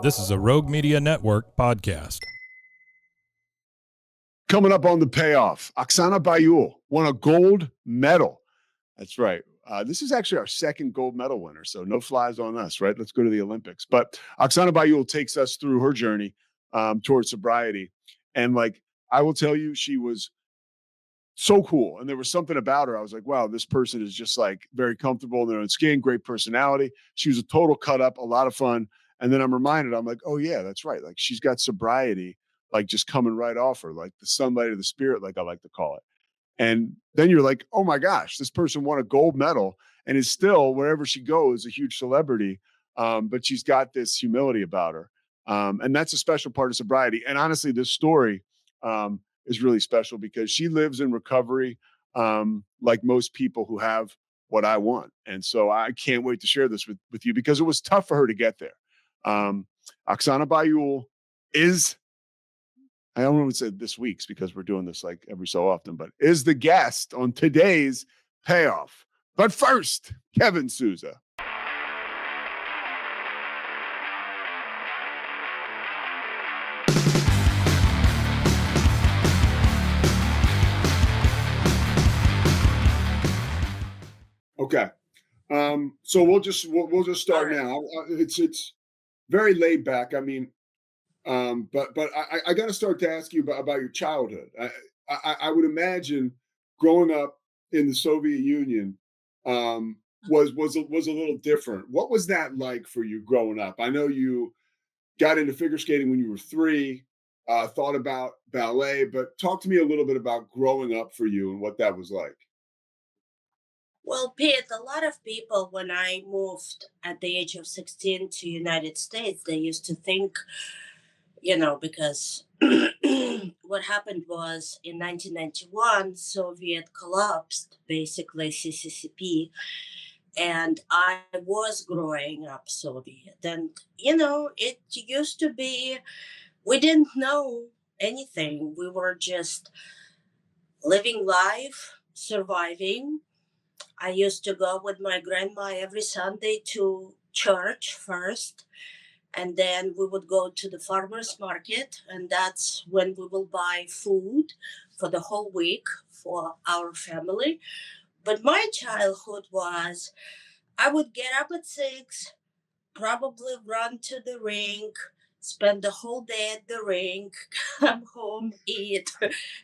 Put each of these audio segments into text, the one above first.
This is a Rogue Media Network podcast. Coming up on the payoff, Oksana Baiul won a gold medal. That's right. This is actually our second gold medal winner, so no flies on us, right? Let's go to the Olympics. But Oksana Baiul takes us through her journey towards sobriety. And like, I will tell you, she was so cool. And there was something about her. I was like, wow, this person is just like very comfortable in their own skin, great personality. She was a total cut up, a lot of fun. And then I'm reminded, I'm like, oh yeah, that's right. Like she's got sobriety, like just coming right off her, like the sunlight of the spirit, like I like to call it. And then you're like, oh my gosh, this person won a gold medal and is still, wherever she goes, a huge celebrity. But she's got this humility about her. And that's a special part of sobriety. And honestly, this story is really special because she lives in recovery like most people who have what I want. And so I can't wait to share this with you because it was tough for her to get there. Oksana Baiul is, I don't want to say this week's because we're doing this like every so often, but is the guest on today's payoff. But first, Kevin Sousa. Okay. So we'll just start now. It's very laid back. I mean, but I got to start to ask you about your childhood. I would imagine growing up in the Soviet Union was a little different. What was that like for you growing up? I know you got into figure skating when you were 3, thought about ballet, but talk to me a little bit about growing up for you and what that was like. Well, Pete, a lot of people, when I moved at the age of 16 to United States, they used to think, because what happened was in 1991, Soviet collapsed, basically CCCP, and I was growing up Soviet. And, it used to be, we didn't know anything. We were just living life, surviving. I used to go with my grandma every Sunday to church first, and then we would go to the farmers market, and that's when we will buy food for the whole week for our family. But my childhood was I would get up at 6, probably run to the rink, spend the whole day at the rink, come home, eat,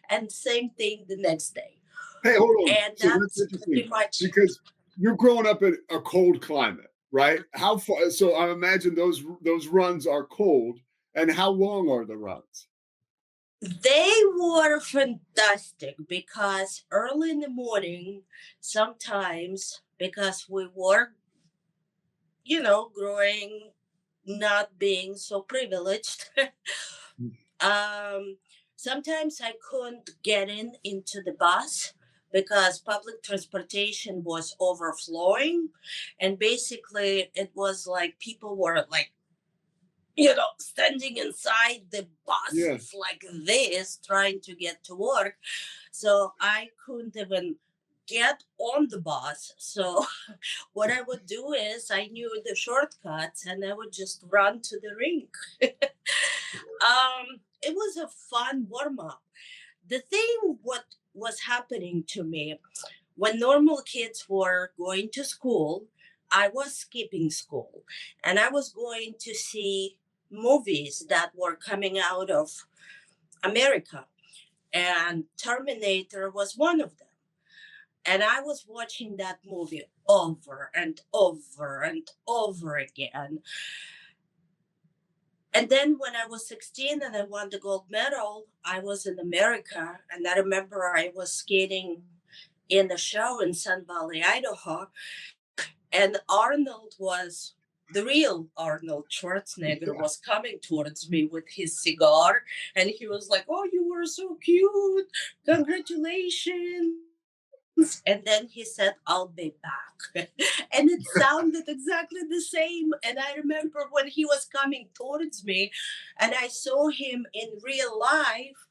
and same thing the next day. Hey, hold on. And So that's that's pretty interesting much. because you're growing up in a cold climate, right? How far? So I imagine those runs are cold. And how long are the runs? They were fantastic because early in the morning, sometimes because we were, growing, not being so privileged, um, sometimes I couldn't get into the bus because public transportation was overflowing. And basically, it was like people were like, standing inside the Yeah. bus like this, trying to get to work. So I couldn't even get on the bus. So what I would do is I knew the shortcuts and I would just run to the rink. It was a fun warm up. The thing, what was happening to me when normal kids were going to school, I was skipping school and I was going to see movies that were coming out of America. And Terminator was one of them. And I was watching that movie over and over and over again. And then when I was 16 and I won the gold medal, I was in America. And I remember I was skating in the show in Sun Valley, Idaho. And Arnold was the real Arnold Schwarzenegger was coming towards me with his cigar. And he was like, "Oh, you were so cute. Congratulations." And then he said, "I'll be back." And it sounded exactly the same. And I remember when he was coming towards me and I saw him in real life,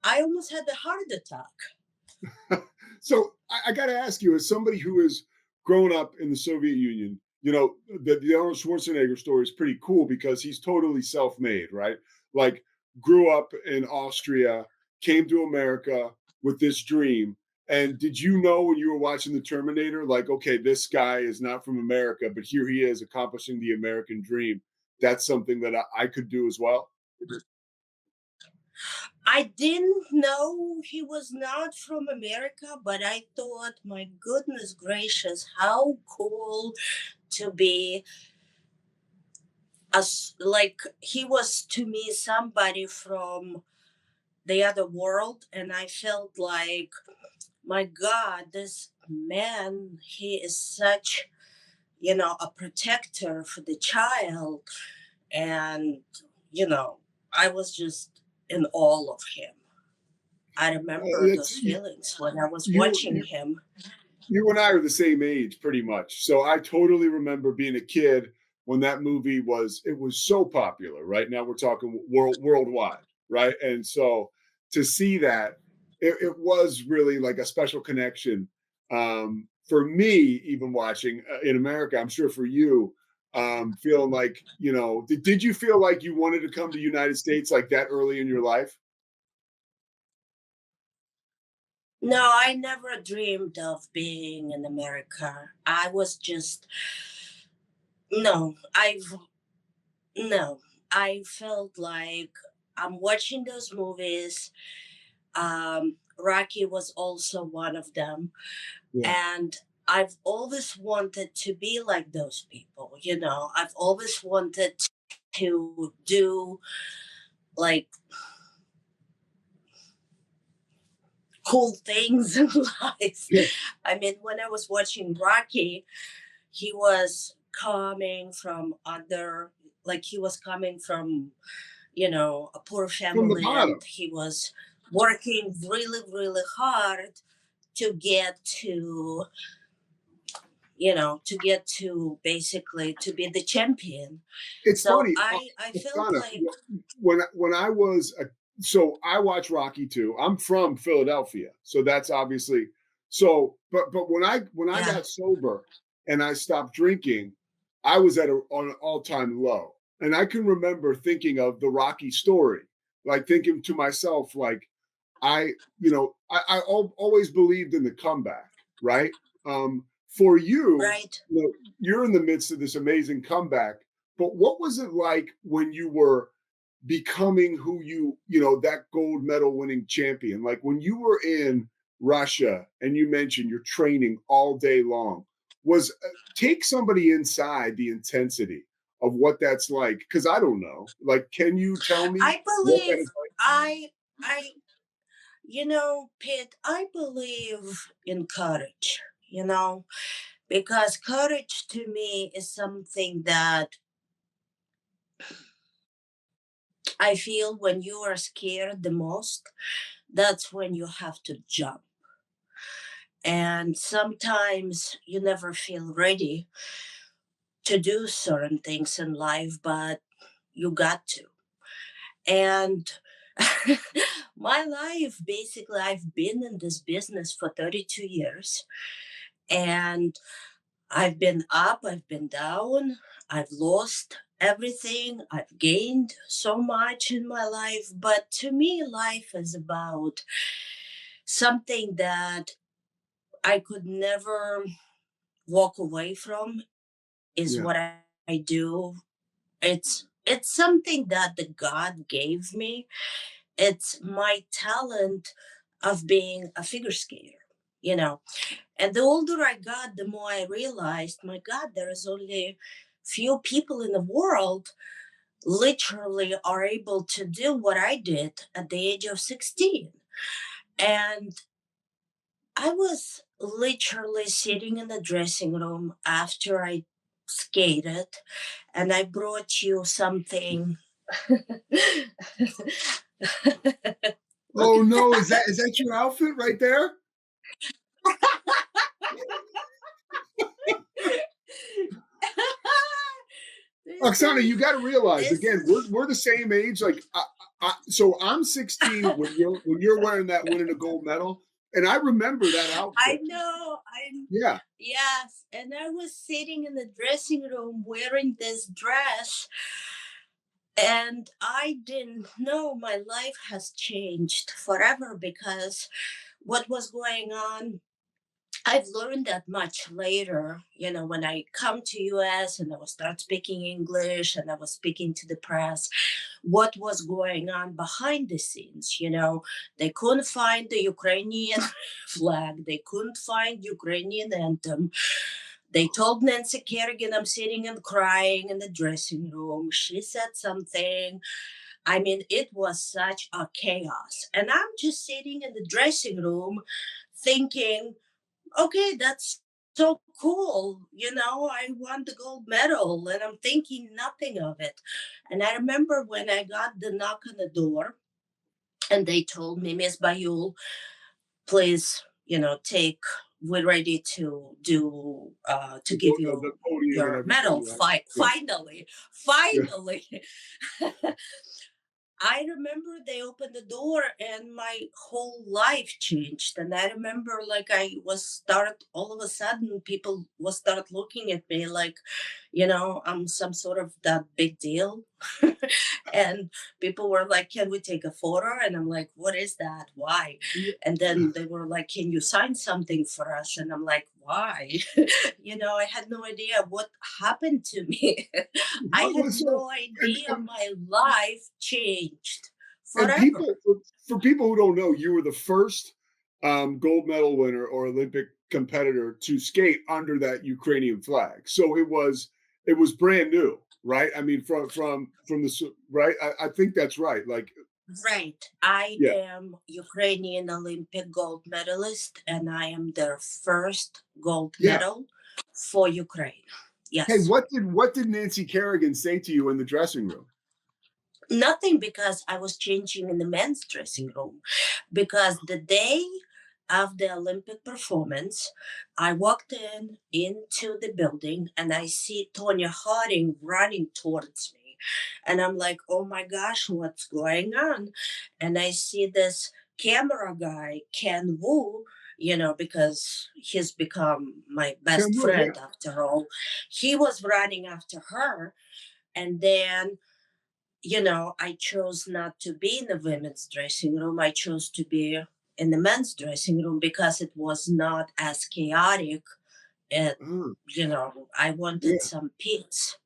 I almost had a heart attack. So I got to ask you, as somebody who has grown up in the Soviet Union, you know, the Arnold Schwarzenegger story is pretty cool because he's totally self-made, right? Like grew up in Austria, came to America with this dream. And did you know when you were watching the Terminator, like, okay, this guy is not from America, but here he is accomplishing the American dream. That's something that I could do as well. I didn't know he was not from America, but I thought, my goodness gracious, how cool to be as like he was to me somebody from the other world, and I felt like, my God, this man, he is such, a protector for the child, and I was just in awe of him. I remember It's those feelings when I was you, watching him. you and I are the same age pretty much. So I totally remember being a kid when that movie it was so popular. Right now we're talking worldwide, right? And so to see that, it was really like a special connection for me. Even watching in America, I'm sure for you, feeling like did you feel like you wanted to come to the United States like that early in your life? No, I never dreamed of being in America. I was just, no, no, I felt like I'm watching those movies. Rocky was also one of them. Yeah. And I've always wanted to be like those people, I've always wanted to do like cool things in life. Yeah. I mean, when I was watching Rocky, he was coming from he was coming from, a poor From the family, and bottom. he was working really, really hard to get to, basically to be the champion. It's So funny, I felt Oksana, like, when I was so I watch Rocky too. I'm from Philadelphia, so that's obviously but when I yeah, got sober and I stopped drinking, I was on an all-time low. And I can remember thinking of the Rocky story, like thinking to myself, like, always believed in the comeback, right? For you, right. you're in the midst of this amazing comeback, but what was it like when you were becoming who that gold medal winning champion? Like when you were in Russia and you mentioned you're training all day long, take somebody inside the intensity of what that's like? Because I don't know. Like, can you tell me I what that believe is like? I Pete, I believe in courage, because courage to me is something that I feel when you are scared the most, that's when you have to jump. And sometimes you never feel ready to do certain things in life, but you got to. And my life, basically, I've been in this business for 32 years, and I've been up, I've been down, I've lost everything, I've gained so much in my life. But to me, life is about something that I could never walk away from, is Yeah, what I do. It's something that the God gave me. It's my talent of being a figure skater, you know. And the older I got, the more I realized, my God, there is only few people in the world literally are able to do what I did at the age of 16. And I was literally sitting in the dressing room after I skated, and I brought you something. Look oh at no, that. is that your outfit right there? this Oksana, is you got to realize this again, is we're the same age. Like, so I'm 16 when you're wearing that winning a gold medal. And I remember that I outfit. know. Yeah. Yes. And I was sitting in the dressing room wearing this dress, and I didn't know my life has changed forever because what was going on, I've learned that much later, when I come to US and I was start speaking English and I was speaking to the press, what was going on behind the scenes. They couldn't find the Ukrainian flag, they couldn't find Ukrainian anthem. They told Nancy Kerrigan I'm sitting and crying in the dressing room. She said something. I mean, it was such a chaos. And I'm just sitting in the dressing room thinking, okay, that's so cool. I won the gold medal and I'm thinking nothing of it. And I remember when I got the knock on the door and they told me, Miss Bayul, please, we're ready to to give The you podium and your everything, medal. right? Yeah. Finally, Yeah. finally. I remember they opened the door and my whole life changed. And I remember like I was start all of a sudden people will start looking at me like, I'm some sort of that big deal. And people were like, can we take a photo? And I'm like, what is that? Why? And then they were like, can you sign something for us? And I'm like, why? I had no idea what happened to me. I What had was so no and, idea and my life changed and forever. people for people who don't know, you were the first gold medal winner or Olympic competitor to skate under that Ukrainian flag. So it was brand new, right? I mean, from the right. I think that's right. Like, Right. I yeah. am Ukrainian Olympic gold medalist and I am their first gold Yeah. medal for Ukraine. Hey, Yes. what did Nancy Kerrigan say to you in the dressing room? Nothing because I was changing in the men's dressing room. Because the day of the Olympic performance, I walked into the building and I see Tonya Harding running towards me. And I'm like, oh my gosh, what's going on? And I see this camera guy, Ken Wu, because he's become my best Kim Wu, yeah. friend after all. He was running after her. And then I chose not to be in the women's dressing room. I chose to be in the men's dressing room because it was not as chaotic. And, Mm, I wanted yeah. some peace.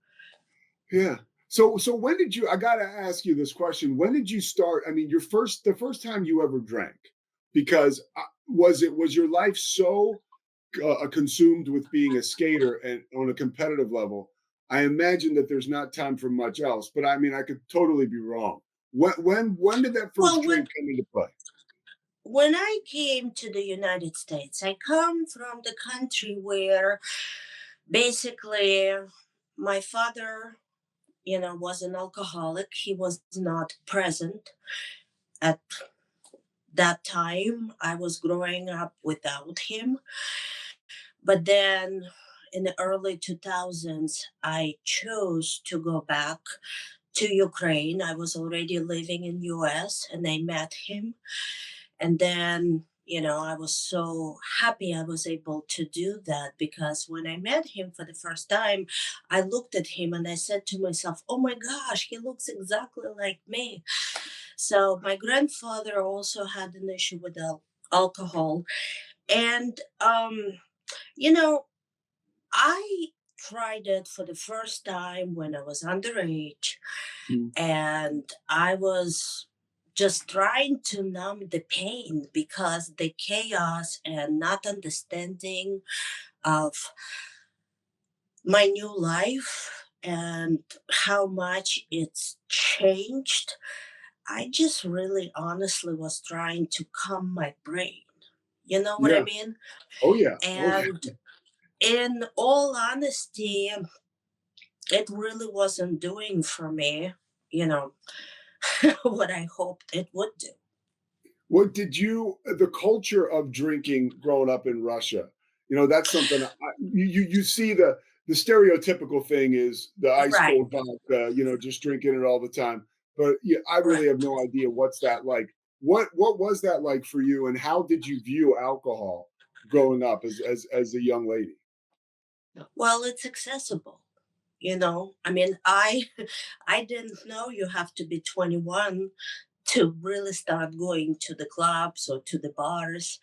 Yeah. So when did you? I gotta ask you this question. When did you start? I mean, the first time you ever drank, because was your life so consumed with being a skater and on a competitive level? I imagine that there's not time for much else. But I mean, I could totally be wrong. When did that first Well, drink come into play? when I came to the United States, I come from the country where basically my father, was an alcoholic. He was not present at that time. I was growing up without him. But then in the early 2000s, I chose to go back to Ukraine. I was already living in US and I met him. And then, I was so happy I was able to do that because when I met him for the first time, I looked at him and I said to myself, oh my gosh, he looks exactly like me. So my grandfather also had an issue with alcohol. And, you know, I tried it for the first time when I was underage, Mm. and I was just trying to numb the pain because the chaos and not understanding of my new life and how much it's changed. I just really honestly was trying to calm my brain. You know what I Yeah. mean? Oh yeah. Oh yeah. And in all honesty, it really wasn't doing for me, you know, what I hoped it would do. What did you the culture of drinking growing up in Russia? That's something you see the stereotypical thing is the ice Right, cold vodka, just drinking it all the time. But yeah, I right. really have no idea what's that like. What was that like for you, and how did you view alcohol growing up as a young lady? Well, it's accessible. I mean, I I didn't know you have to be 21 to really start going to the clubs or to the bars.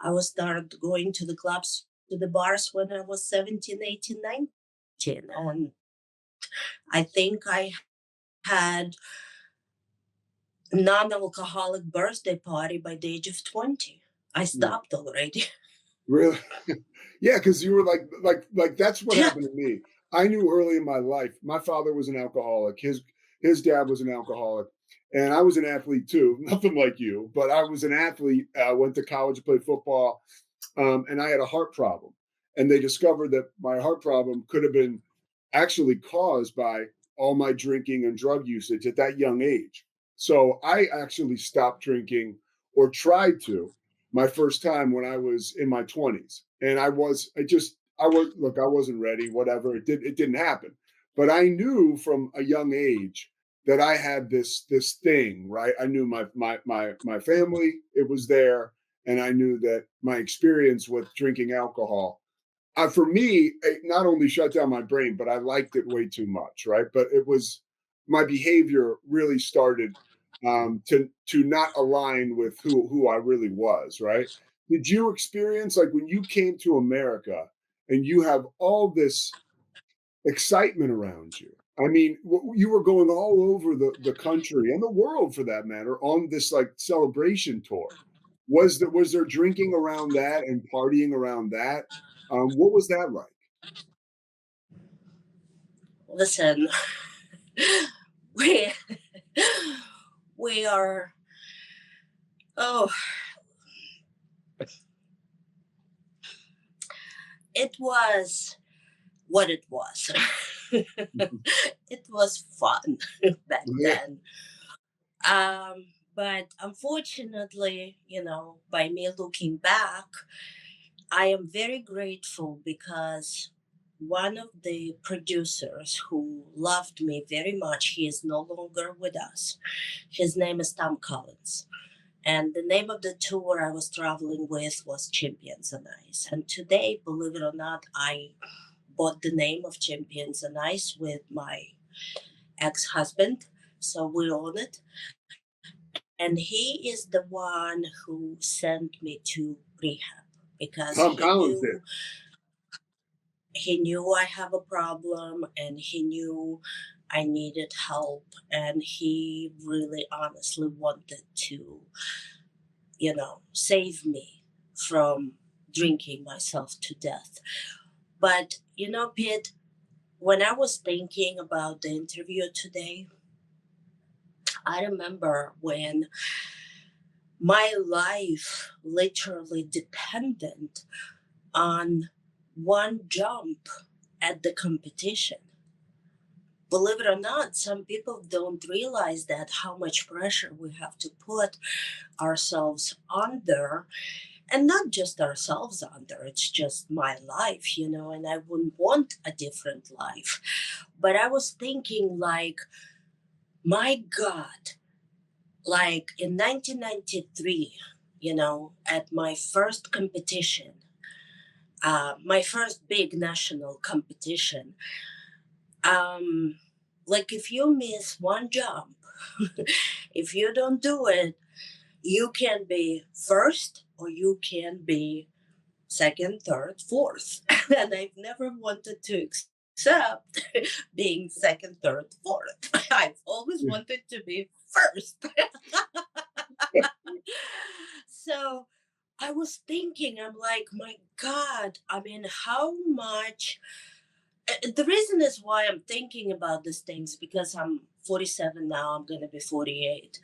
I was started going to the clubs, to the bars when I was 17, 18, 19. And I think I had non-alcoholic birthday party by the age of 20. I Mm. stopped already. Really? Yeah, because you were like that's what Yeah. happened to me. I knew early in my life, my father was an alcoholic. His dad was an alcoholic, and I was an athlete too. Nothing like you, but I was an athlete. Went to college, played football, and I had a heart problem. And they discovered that my heart problem could have been actually caused by all my drinking and drug usage at that young age. So I actually stopped drinking, or tried to, my first time when I was in my 20s. And I wasn't ready, whatever. It didn't happen. But I knew from a young age that I had this thing, right? I knew my family, it was there, and I knew that my experience with drinking alcohol, for me, it not only shut down my brain, but I liked it way too much, right? But it was, my behavior really started to not align with who I really was, right? Did you experience, like, when you came to America and you have all this excitement around you? I mean, you were going all over the country and the world, for that matter, on this like celebration tour. Was there drinking around that and partying around that? What was that like? Listen, we we are oh, it was what it was. It was fun back Yeah, then. But unfortunately, by me looking back, I am very grateful because one of the producers who loved me very much, he is no longer with us. His name is Tom Collins. And the name of the tour I was traveling with was Champions on Ice. And today, believe it or not, I bought the name of Champions on Ice with my ex husband. So we own it. And he is the one who sent me to rehab because Tom he Collins did. knew he knew I have a problem and he knew I needed help and he really honestly wanted to, save me from drinking myself to death. But Pete, when I was thinking about the interview today, I remember when my life literally depended on one jump at the competition. Believe it or not, some people don't realize that how much pressure we have to put ourselves under, and not just ourselves under, it's just my life, and I wouldn't want a different life. But I was thinking, like, my God, like in 1993, at my first competition, my first big national competition, um, like if you miss one jump, if you don't do it, you can be first or you can be second, third, fourth. And I've never wanted to accept being second, third, fourth. I've always wanted to be first. So I was thinking, I'm like, my God, I mean, how much. The reason is why I'm thinking about these things because I'm 47 now, I'm going to be 48.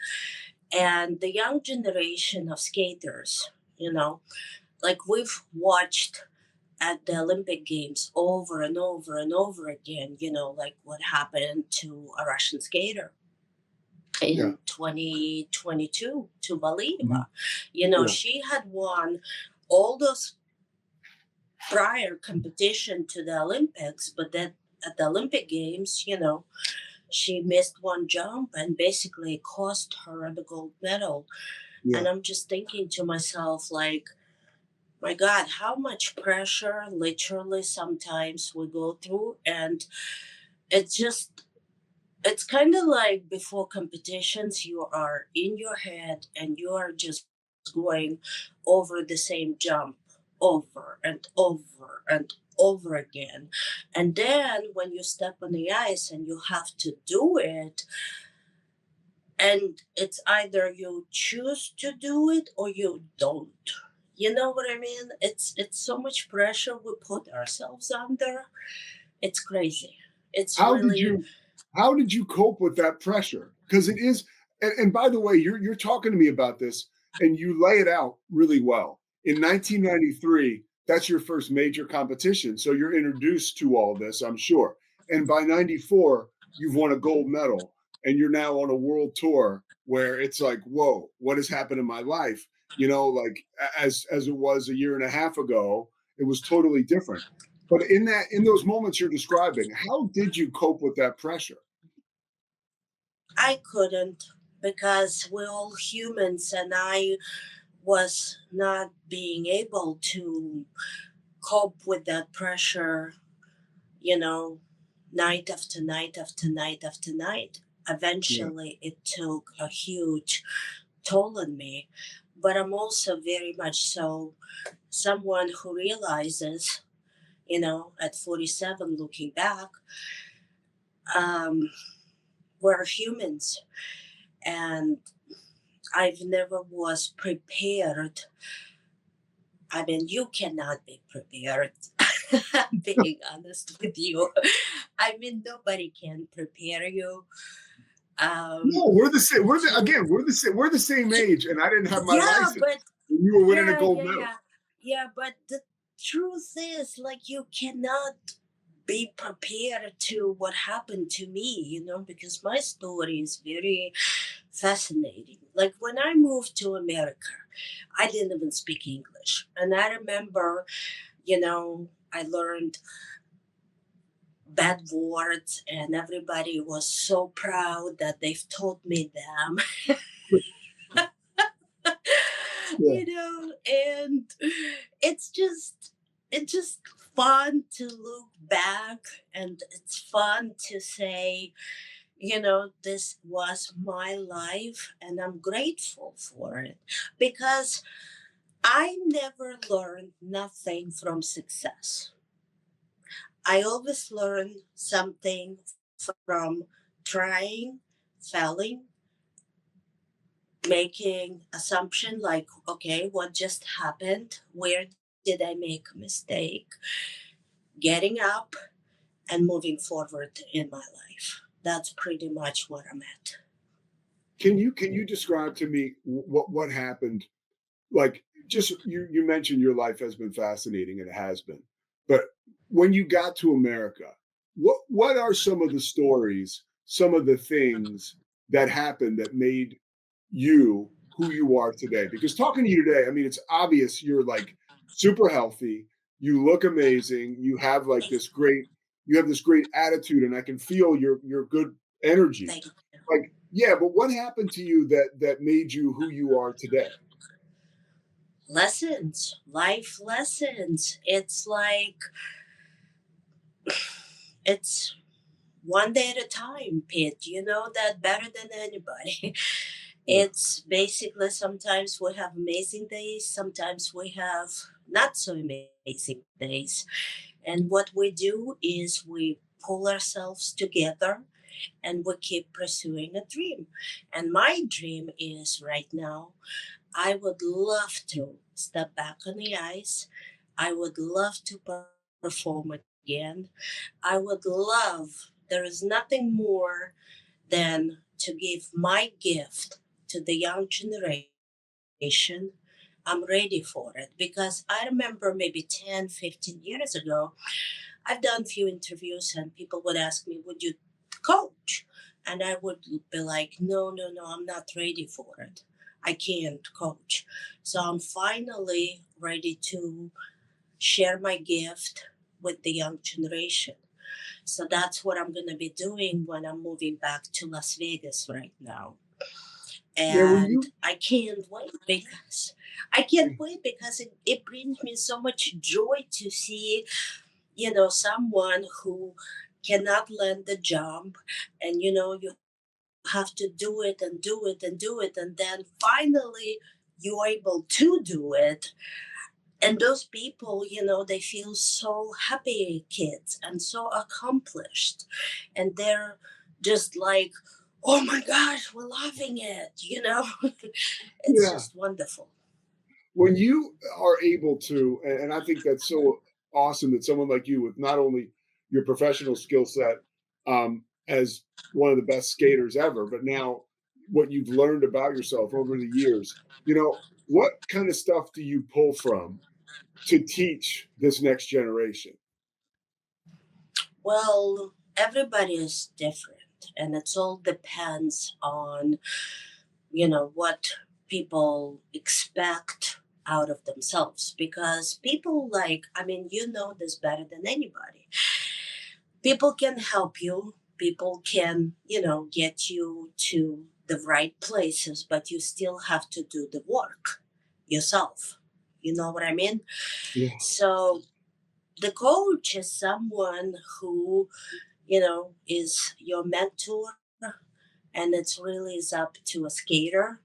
And the young generation of skaters, like we've watched at the Olympic Games over and over and over again, like what happened to a Russian skater Yeah. in 2022 to Mhm. Valieva. Yeah. She had won all those prior competition to the Olympics, but then at the Olympic Games, she missed one jump and basically cost her the gold medal. Yeah. And I'm just thinking to myself, like, my God, how much pressure literally sometimes we go through. And it's just, it's kind of like before competitions, you are in your head and you are just going over the same jump over and over and over again. And then when you step on the ice and you have to do it, and it's either you choose to do it or you don't. You know what I mean? It's so much pressure we put ourselves under. It's crazy. It's How did really. you how did you cope with that pressure? Because it is, and by the way, you're talking to me about this, and you lay it out really well. In 1993, that's your first major competition, so you're introduced to all this, I'm sure. And by 94, you've won a gold medal, and you're now on a world tour where it's like, whoa, what has happened in my life? You know, like as it was a year and a half ago, it was totally different. But in those moments you're describing, how did you cope with that pressure? I couldn't, because we're all humans and I was not being able to cope with that pressure, you know, night after night after night after night. Yeah, Eventually, it took a huge toll on me. But I'm also very much so someone who realizes, at 47, looking back, um, we're humans. And I've never was prepared. I mean, you cannot be prepared. I'm being honest with you. I mean, nobody can prepare you. no, we're the same. We're the same age, and I didn't have my Yeah, license. but And you were winning a yeah, gold yeah, medal. yeah, yeah. But the truth is, like, you cannot be prepared to what happened to me. Because my story is very fascinating. Like when I moved to America, I didn't even speak English, and I remember, I learned bad words, and everybody was so proud that they've taught me them. Yeah. And it's just fun to look back, and it's fun to say, this was my life and I'm grateful for it, because I never learned nothing from success. I always learn something from trying, failing, making assumption like, okay, what just happened? Where did I make a mistake? Getting up and moving forward in my life. That's pretty much what I'm at. Can you describe to me what happened? Like, just you mentioned your life has been fascinating, and it has been. But when you got to America, what are some of the stories, some of the things that happened that made you who you are today? Because talking to you today, I mean, it's obvious you're like super healthy. You look amazing. You have this great attitude, and I can feel your good energy. Thank you. Like, yeah, but what happened to you that made you who you are today? Lessons, life lessons. It's like, it's one day at a time, Pete. You know that better than anybody. Yeah. It's basically, sometimes we have amazing days, sometimes we have not so amazing days. And what we do is we pull ourselves together and we keep pursuing a dream. And my dream is right now, I would love to step back on the ice. I would love to perform again. I would love, there is nothing more than to give my gift to the young generation. I'm ready for it, because I remember maybe 10, 15 years ago, I've done few interviews and people would ask me, would you coach? And I would be like, no, no, no, I'm not ready for it. I can't coach. So I'm finally ready to share my gift with the young generation. So that's what I'm going to be doing when I'm moving back to Las Vegas right now. Yeah, when And you I can't wait because it brings me so much joy to see, someone who cannot land the jump, and you have to do it and do it and do it, and then finally you're able to do it. And those people, they feel so happy kids and so accomplished, and they're just like, oh my gosh, we're loving it. It's yeah, just wonderful. when you are able to, and I think that's so awesome that someone like you, with not only your professional skill set as one of the best skaters ever, but now what you've learned about yourself over the years, what kind of stuff do you pull from to teach this next generation? Well, everybody is different, and it's all depends on, what people expect out of themselves. Because people, like, I mean, you know this better than anybody. People can help you, people can, get you to the right places, but you still have to do the work yourself. You know what I mean? Yeah, So the coach is someone who, is your mentor, and it's really is up to a skater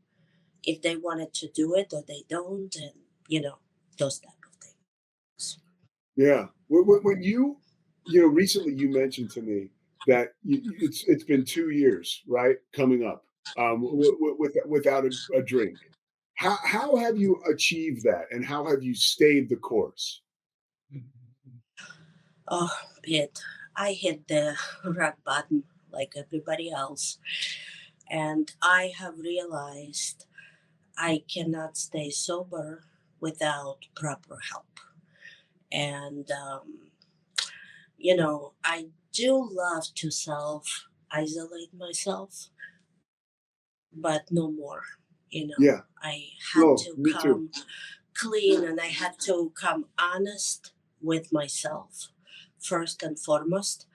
if they wanted to do it or they don't, and you know those type of things. yeah. When recently you mentioned to me that it's been 2 years, right, coming up, without a drink. How have you achieved that, and how have you stayed the course? Oh, Pete, I hit the rock bottom like everybody else, and I have realized I cannot stay sober without proper help. And I do love to self isolate myself, but no more. Yeah. I had No, to me too. come clean, and I had to come honest with myself first and foremost,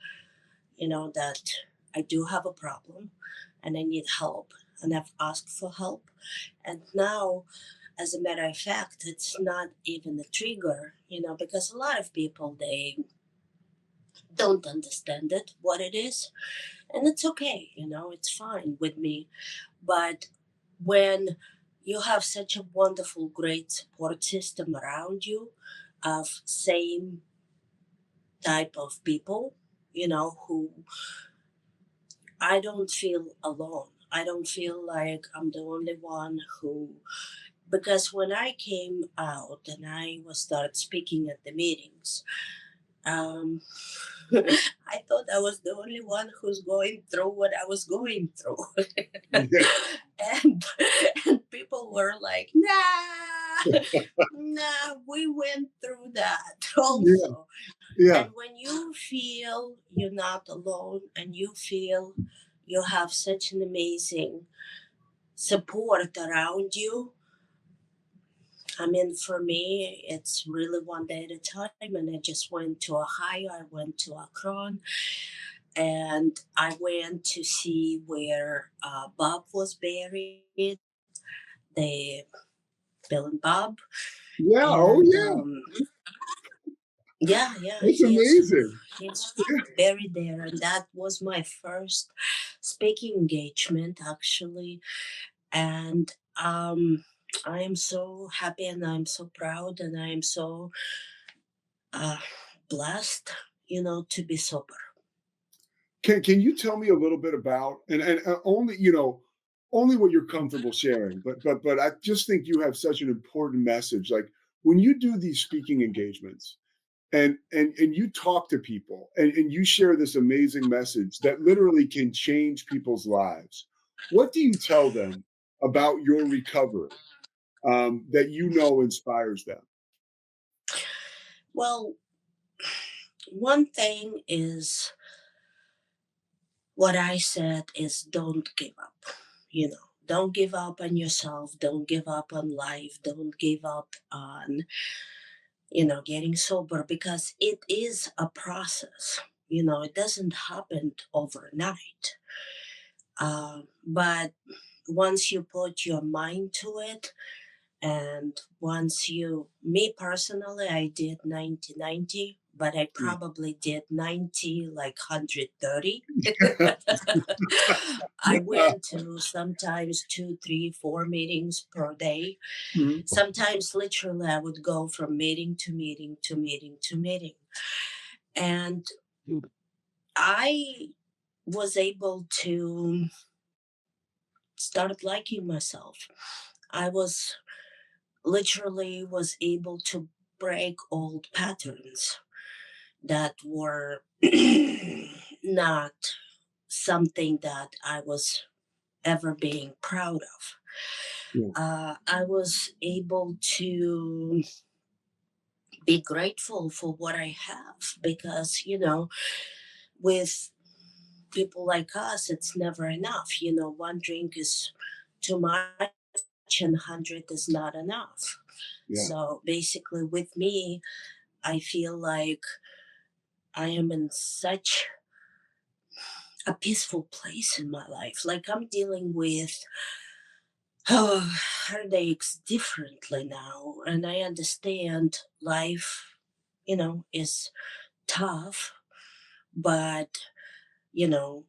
that I do have a problem and I need help, and I've asked for help. And now, as a matter of fact, it's not even a trigger, because a lot of people, they don't understand it, what it is. And it's okay, it's fine with me. But when you have such a wonderful, great support system around you of same type of people, who I don't feel alone. I don't feel like I'm the only one who, because when I came out and I was started speaking at the meetings, um, I thought I was the only one who's going through what I was going through. Yeah, and, and people were like, nah, nah, we went through that yeah, also. yeah. And when you feel you're not alone, and you feel you have such an amazing support around you, I mean, for me, it's really one day at a time. And I just went to Ohio, I went to Akron, and I went to see where Bob was buried, the Bill and Bob. Yeah, oh And yeah, yeah, yeah, that's amazing. he's buried there. And that was my first speaking engagement, actually. And I am so happy, and I'm so proud, and I am so uh, blessed, to be sober. Can you tell me a little bit about, and only only what you're comfortable sharing, but I just think you have such an important message. Like when you do these speaking engagements, and you talk to people, and you share this amazing message that literally can change people's lives. What do you tell them about your recovery that inspires them? Well, one thing is what I said is don't give up. Don't give up on yourself. Don't give up on life. Don't give up on, getting sober, because it is a process. It doesn't happen overnight. But once you put your mind to it, and once you, me personally, I did 90-90, but I Yeah. probably did 90 like 130. I went to sometimes 2, 3, 4 meetings per day. Mhm. Sometimes literally I would go from meeting to meeting to meeting to meeting. And I was able to start liking myself. I was literally was able to break old patterns that were not something that I was ever being proud of. Yeah. I was able to be grateful for what I have because, with people like us, it's never enough. One drink is too much and 100 is not enough. Yeah. So basically, with me, I feel like I am in such a peaceful place in my life. Like I'm dealing with heartaches differently now, and I understand life, is tough, but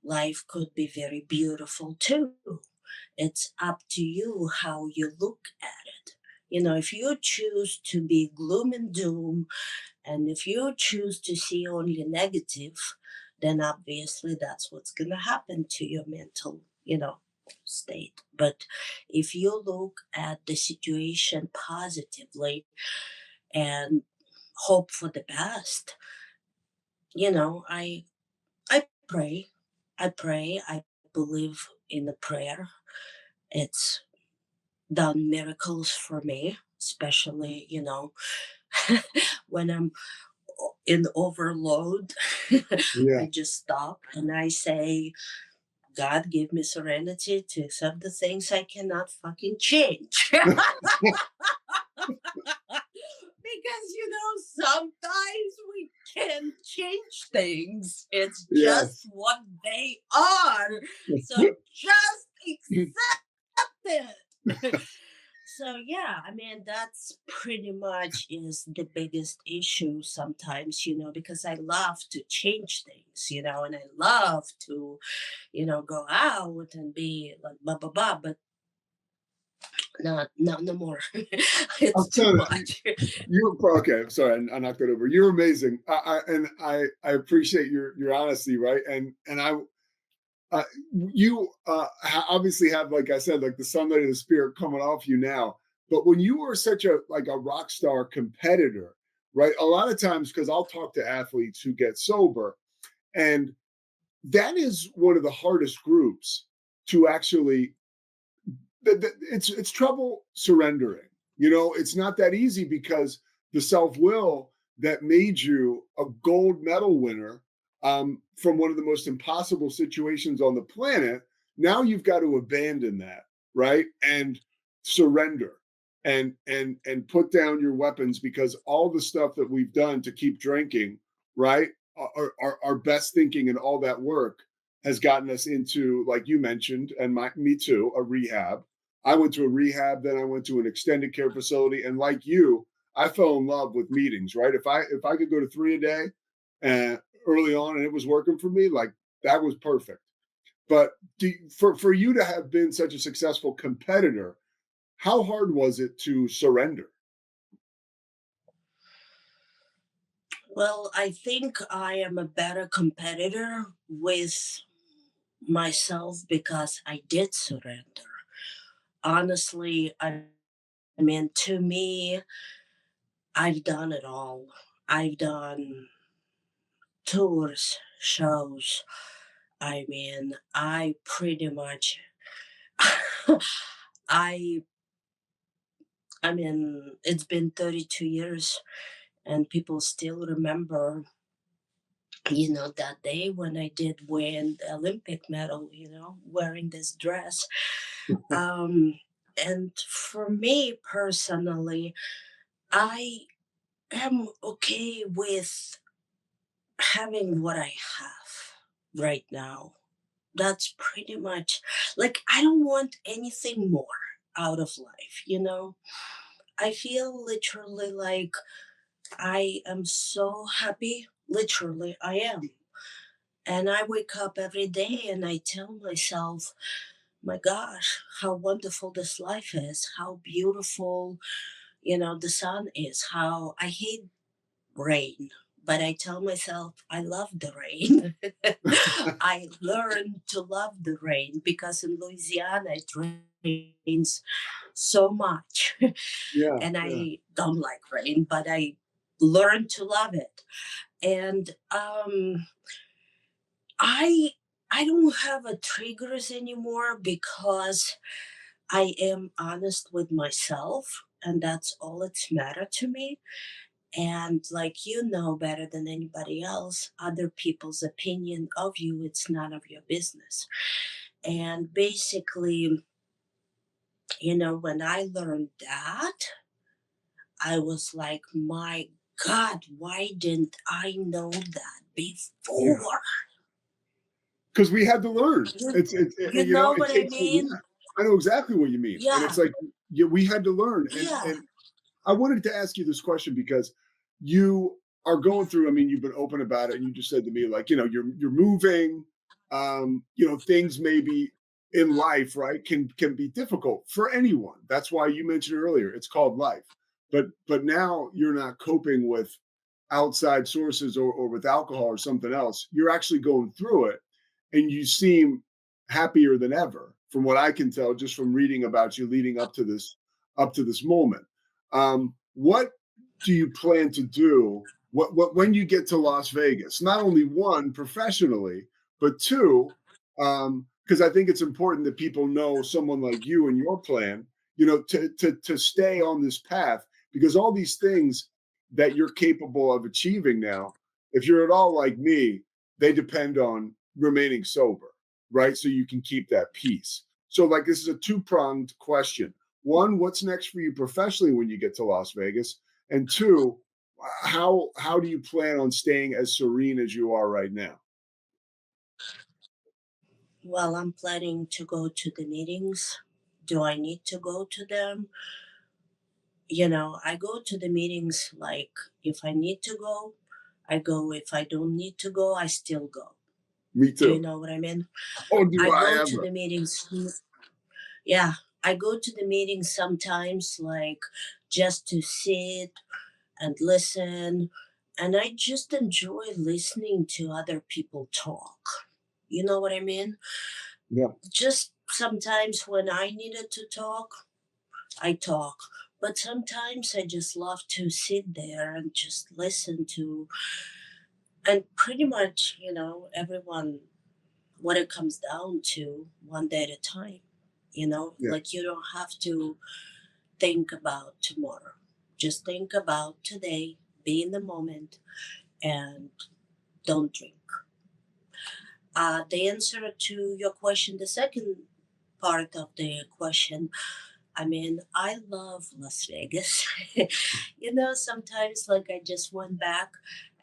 life could be very beautiful too. It's up to you how you look at it. If you choose to be gloom and doom, and if you choose to see only negative, then obviously that's what's going to happen to your mental, state. But if you look at the situation positively and hope for the best, I pray. I believe in the prayer. It's done miracles for me, especially, when I'm in overload. Yeah. I just stop and I say, God, give me serenity to accept the things I cannot fucking change. Because sometimes we can't change things. It's just Yes. what they are. So just accept it. So yeah, I mean that's pretty much is the biggest issue sometimes, because I love to change things, and I love to, go out and be like blah blah blah, but no more. It's too Oksana, much. you're okay. I'm sorry, I knocked that over. You're amazing, I appreciate your honesty, right? And uh, you obviously have, like I said, like the sunlight of the spirit coming off you now. But when you were such a like a rock star competitor, right? A lot of times, because I'll talk to athletes who get sober, and that is one of the hardest groups to actually it's trouble surrendering. It's not that easy because the self will that made you a gold medal winner from one of the most impossible situations on the planet. Now you've got to abandon that, right, and surrender and put down your weapons because all the stuff that we've done to keep drinking, right, our best thinking and all that work has gotten us into, like you mentioned, and me too, a rehab. I went to a rehab, then I went to an extended care facility, and like you, I fell in love with meetings. Right? If I could go to 3 a day, and early on, and it was working for me, like that was perfect. But for you to have been such a successful competitor, how hard was it to surrender? Well, I think I am a better competitor with myself because I did surrender. Honestly, I mean, to me, I've done it all. I've done tours, shows. I mean, I pretty much, I, I mean, it's been 32 years and people still remember, that day when I did win the Olympic medal, wearing this dress. Um, and for me personally, I am okay with having what I have right now. that's pretty much like I don't want anything more out of life, you know? I feel literally like I am so happy. Literally, I am. And I wake up every day and I tell myself, my gosh, how wonderful this life is, how beautiful, the sun is, how I hate rain. But I tell myself I love the rain. I learned to love the rain because in Louisiana it rains so much. Yeah, And yeah. I don't like rain, but I learned to love it. And I I don't have a triggers anymore because I am honest with myself, and that's all it's matter to me. And like you know better than anybody else, other people's opinion of you, it's none of your business. And basically, when I learned that, I was like, my God, why didn't I know that Yeah. before? Because we had to learn. You, It, you know it what I takes a mean? lot. I know exactly what you mean. And Yeah, it's like, yeah, we had to learn. yeah. And I wanted to ask you this question because you are going through, I mean, you've been open about it and you just said to me, like, you're moving, things maybe in life, right, can be difficult for anyone. That's why you mentioned earlier, it's called life. But now you're not coping with outside sources or with alcohol or something else. You're actually going through it and you seem happier than ever from what I can tell just from reading about you leading up to this moment. What do you plan to do? What when you get to Las Vegas? Not only one professionally, but two, because I think it's important that people know someone like you and your plan. To stay on this path because all these things that you're capable of achieving now, if you're at all like me, they depend on remaining sober, right? So you can keep that peace. So, like, this is a two-pronged question. One, what's next for you professionally when you get to Las Vegas? And two, how do you plan on staying as serene as you are right now? Well, I'm planning to go to the meetings. Do I need to go to them? I go to the meetings like if I need to go, I go. If I don't need to go, I still go. Me Do you too. know what I mean? Oh, do I I go to ever? the meetings. Yeah, I go to the meetings sometimes, like just to sit and listen. And I just enjoy listening to other people talk. You know what I mean? Yeah. Just sometimes when I needed to talk, I talk. But sometimes I just love to sit there and just listen to, and pretty much, everyone, what it comes down to, one day at a time. Yeah. Like you don't have to think about tomorrow. Just think about today, be in the moment, and don't drink. The answer to your question, the second part of the question, I mean, I love Las Vegas. Sometimes like I just went back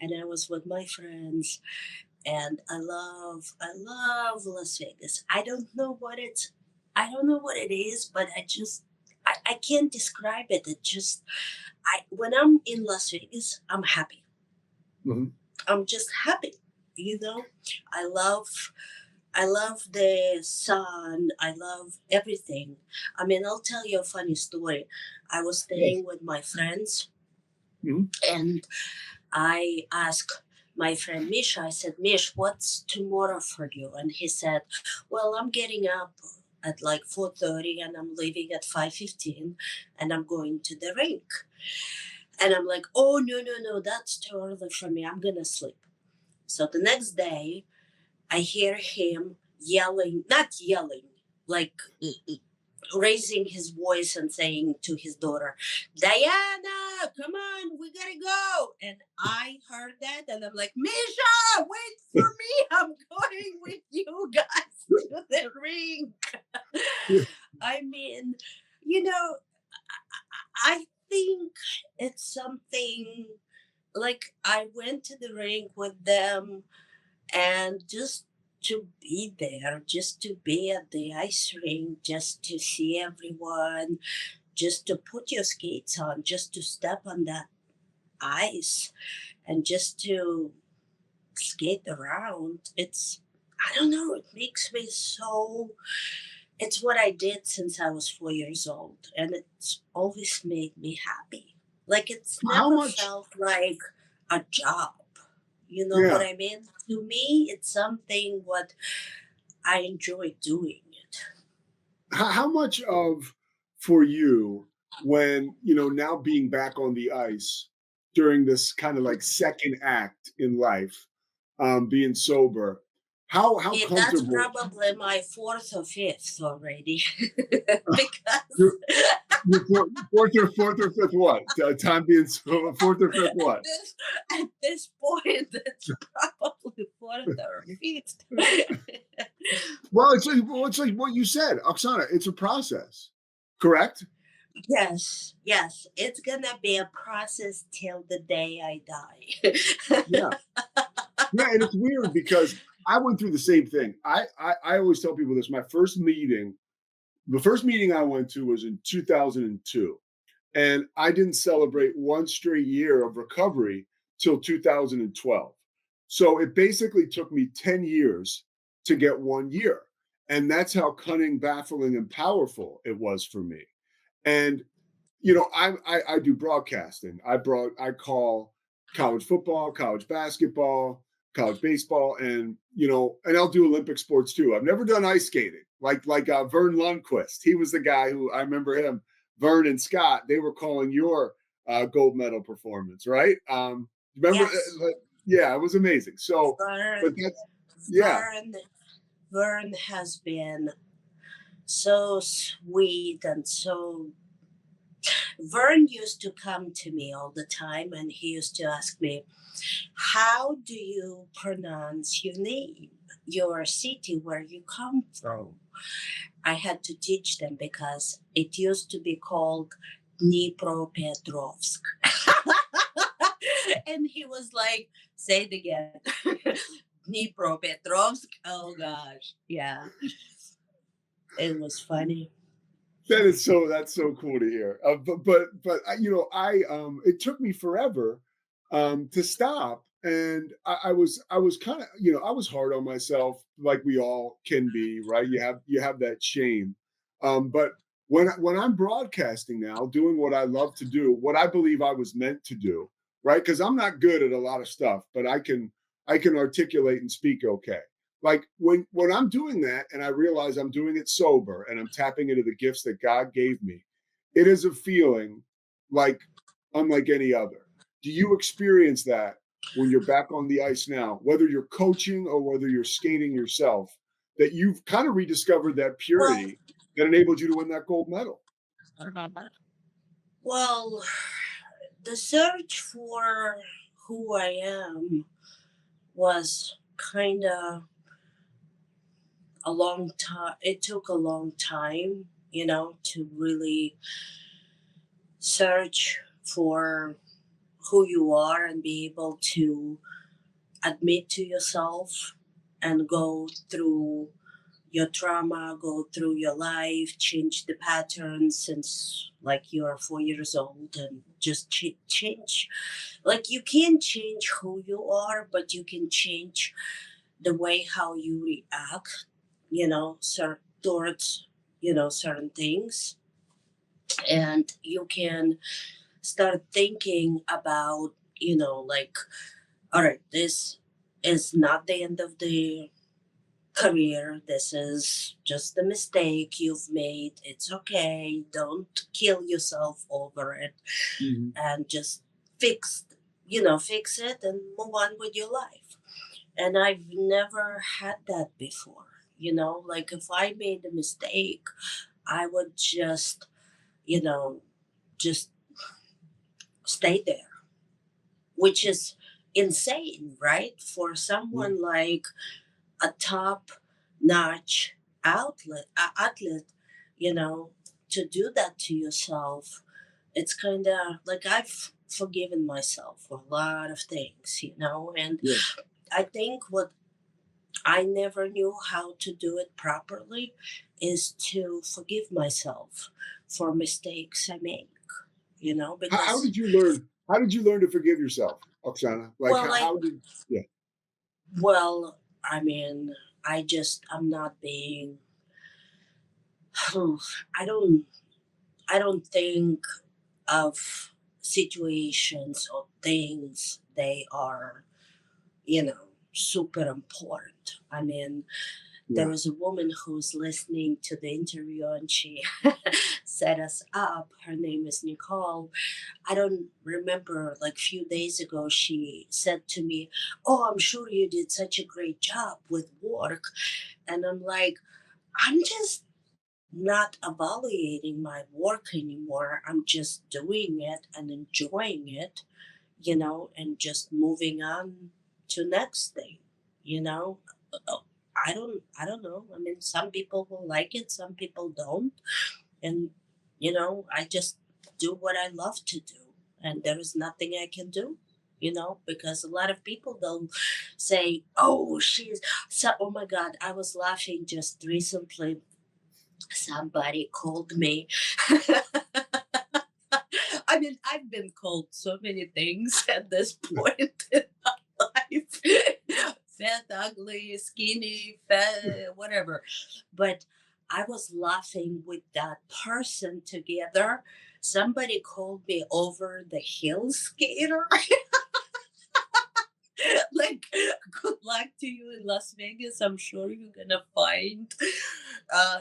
and I was with my friends and I love Las Vegas. I don't know what it is, but I can't describe it. It just I when I'm in Las Vegas, I'm happy. Mhm. I'm just happy. You know, I love I love the sun. I love everything. I mean, I'll tell you a funny story. I was Yes. staying with my friends Mhm. and I asked my friend Misha, I said, Mish, what's tomorrow for you? And he said, well, I'm getting up at like 4:30 and I'm leaving at 5:15 and I'm going to the rink. And I'm like, oh, no, no, no, that's too early for me. I'm going to sleep. So the next day, I hear him yelling, not yelling, like raising his voice and saying to his daughter, Diana, come on, we gotta go. And I heard that and I'm like, Misha, wait for me. I'm going with you guys to the ring. I mean, you know, I think it's something like I went to the ring with them and just to be there, just to be at the ice rink, just to see everyone, just to put your skates on, just to step on that ice and just to skate around. I don't know, it makes me so, it's what I did since I was 4 years old, and it's always made me happy. Like, it's How never much? felt like a job. You know what Yeah. I mean? To me, it's something what I enjoy doing it. How much of for you when now being back on the ice during this kind of like second act in life, being sober, how Yeah, that's comfortable probably my fourth or fifth already. your Because your fourth or fifth what time being sober, fourth or fifth at what? this at this point, it's probably fourth or fifth. Well, it's like what you said, Oksana. It's a process, correct? Yes, yes, it's gonna be a process till the day I die. Yeah. Yeah, and it's weird because I went through the same thing. I always tell people this. The first meeting I went to was in 2002, and I didn't celebrate one straight year of recovery till 2012. So it basically took me 10 years to get 1 year, and that's how cunning, baffling, and powerful it was for me. And I do broadcasting. I call college football, college basketball, college baseball, and I'll do Olympic sports too. I've never done ice skating like Vern Lundquist. He was the guy who I remember him. Vern and Scott. They were calling your gold medal performance, right? Remember? Yes, Yeah, it was amazing. So, but Vern, that's yeah, Vern, Vern has been so sweet and so. Vern used to come to me all the time, and he used to ask me, "How do you pronounce your name, your city where you come from?" I had to teach them because it used to be called Dnipropetrovsk. And he was like, "Say it again." Dnipropetrovsk. Oh gosh. Yeah. It was funny. that's so cool to hear. But it took me forever to stop, and I was kind of I was hard on myself like we all can be, right? You have that shame, but when I'm broadcasting now, doing what I love to do, what I believe I was meant to do, right? Because I'm not good at a lot of stuff, but I can articulate and speak okay. Like when I'm doing that and I realize I'm doing it sober and I'm tapping into the gifts that God gave me, it is a feeling like unlike any other. Do you experience that when you're back on the ice now, whether you're coaching or whether you're skating yourself, that you've kind of rediscovered that Well, purity that enabled you to win that gold medal? well, the search for who I am was kind of a long time. It took a long time, to really search for who you are and be able to admit to yourself and go through your trauma, go through your life, change the patterns since like you're 4 years old, and just change. Like, you can't change who you are, but you can change the way how you react, towards certain things, and you can start thinking about, like, all right, this is not the end of the career. This is just a mistake you've made. It's okay. Don't kill yourself over it, Mhm. and just fix fix it and move on with your life. And I've never had that before. Like, if I made a mistake, I would you know just stay there, which is insane, right? For Yeah. someone like a top notch athlete, you know, to do that to yourself, it's kind of like I've forgiven myself for a lot of things, and Yeah. I think what I never knew how to do it properly, is to forgive myself for mistakes I make, How because, did you learn? How did you learn to forgive yourself, Oksana? Like well, how did? Yeah. well, I mean, I'm not being, I don't, I don't think of situations or things, they are, super important. I mean, there Yeah. was a woman who's listening to the interview and she set us up. Her name is Nicole. I don't remember, like few days ago, she said to me, "Oh, I'm sure you did such a great job with work." And I'm like, I'm just not evaluating my work anymore. I'm just doing it and enjoying it, and just moving on to next thing, you know. Uh, I don't know. I mean, some people will like it, some people don't, and I just do what I love to do, and there is nothing I can do. Because a lot of people they'll say, "Oh, she's so." Oh my God, I was laughing just recently. Somebody called me. I mean, I've been called so many things at this point in my life. Fat, ugly, skinny, fat, whatever. But I was laughing with that person together. Somebody called me over the hill skater. Like, good luck to you in Las Vegas. I'm sure you're gonna find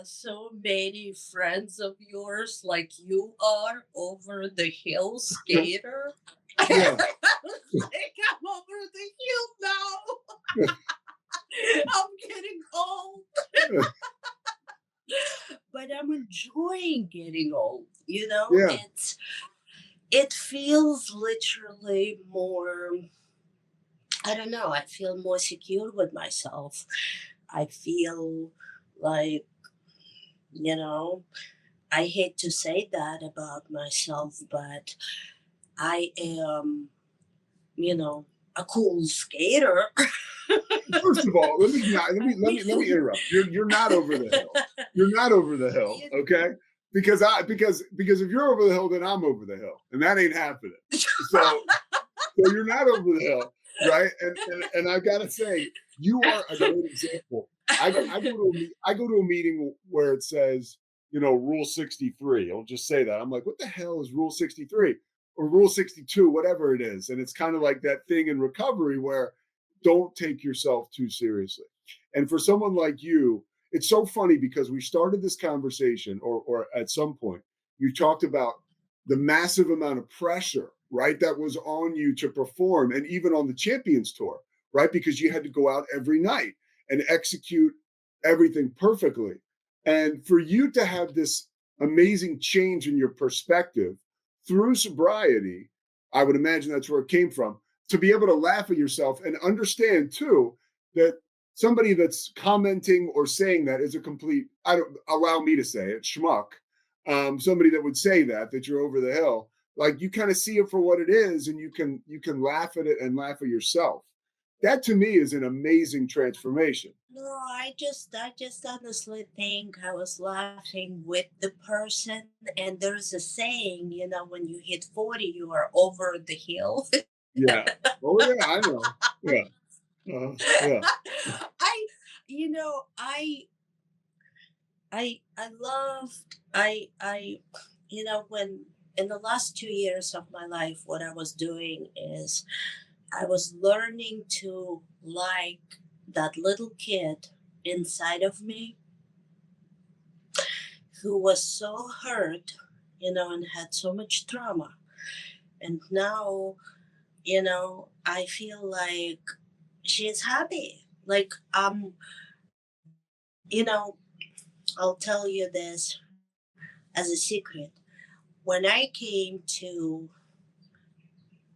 so many friends of yours like you are over the hill skater. I Yeah. was like, I'm over the hill now. I'm getting old, but I'm enjoying getting old. Yeah. It feels literally more. I don't know. I feel more secure with myself. I feel like, you know, I hate to say that about myself, but I am, you know, a cool skater. First of all, let me interrupt. You're not over the hill. You're not over the hill, You- okay? Because if you're over the hill, then I'm over the hill, and that ain't happening. So you're not over the hill, right? And I gotta say, you are a great example. I go to a meeting where it says, Rule 63. I'll just say that. I'm like, what the hell is Rule 63 or Rule 62, whatever it is? And it's kind of like that thing in recovery where don't take yourself too seriously. And for someone like you, it's so funny because we started this conversation, or at some point, you talked about the massive amount of pressure, right, that was on you to perform, and even on the Champions Tour, right, because you had to go out every night and execute everything perfectly. And for you to have this amazing change in your perspective through sobriety, I would imagine that's where it came from, to be able to laugh at yourself and understand too that somebody that's commenting or saying that is a complete, I don't allow me to say it, schmuck. Somebody that would say that you're over the hill, like you kind of see it for what it is, and you can laugh at it and laugh at yourself. That to me is an amazing transformation. no, I just honestly think I was laughing with the person, and there's a saying, when you hit 40, you are over the hill. Yeah. Oh yeah, I know. Yeah. Yeah. I, you know, I loved, when in the last 2 years of my life, what I was doing is I was learning to like that little kid inside of me who was so hurt, and had so much trauma. And now, I feel like she's happy. Like, you know, I'll tell you this as a secret. When I came to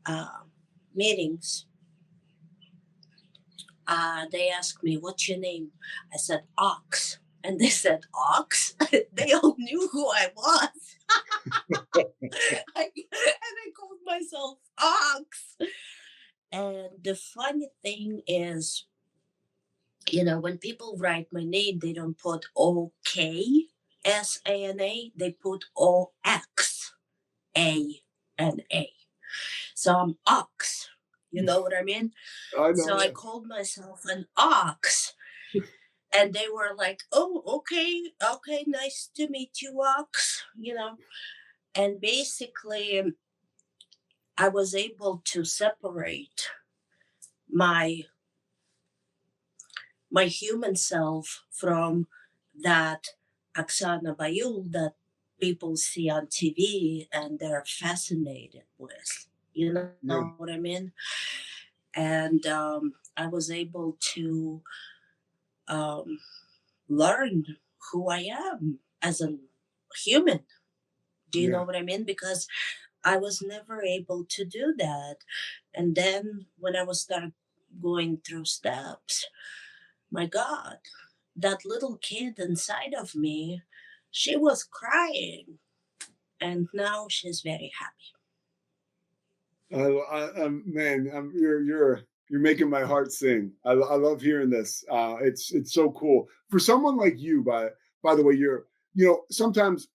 uh, meetings, they asked me, "What's your name?" I said, "Ox." And they said, "Ox?" They all knew who I was. And I called myself Ox. And the funny thing is, When people write my name, they don't put OKSANA, they put OXANA. So I'm ox. You know what I mean? I So know. I called myself an ox. And they were like, oh, okay, okay, nice to meet you, ox. And basically, I was able to separate my my human self from that Oksana Baiul that people see on TV and they're fascinated with. You Yeah. know what I mean? And I was able to um, learn who I am as a human. Do you know Yeah. what I mean? Because I was never able to do that. And then when I was start going through steps, my God, that little kid inside of me, she was crying, and now she's very happy. Man, you're making my heart sing. I love hearing this. It's so cool for someone like you. By the way, sometimes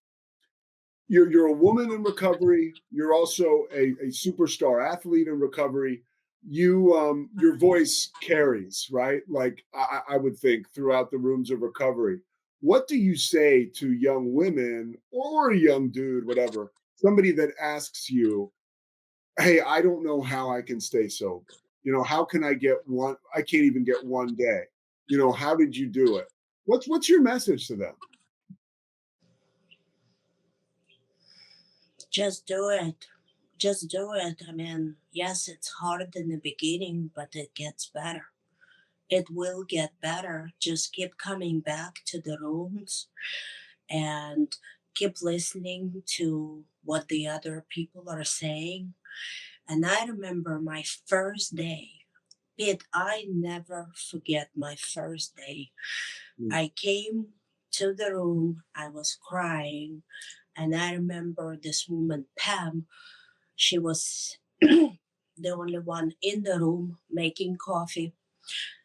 you're a woman in recovery. You're also a superstar athlete in recovery. Your voice carries, right? Like I would think throughout the rooms of recovery. What do you say to young women or a young dude, whatever, somebody that asks you, hey, I don't know how I can stay sober. How can I get one? I can't even get one day. How did you do it? What's your message to them? Just do it. Just do it. I mean, yes, it's hard in the beginning, but it gets better. It will get better. Just keep coming back to the rooms and keep listening to what the other people are saying. And I remember my first day. Pete, I never forget my first day. Mm. I came to the room, I was crying, and I remember this woman, Pam, she was the only one in the room making coffee.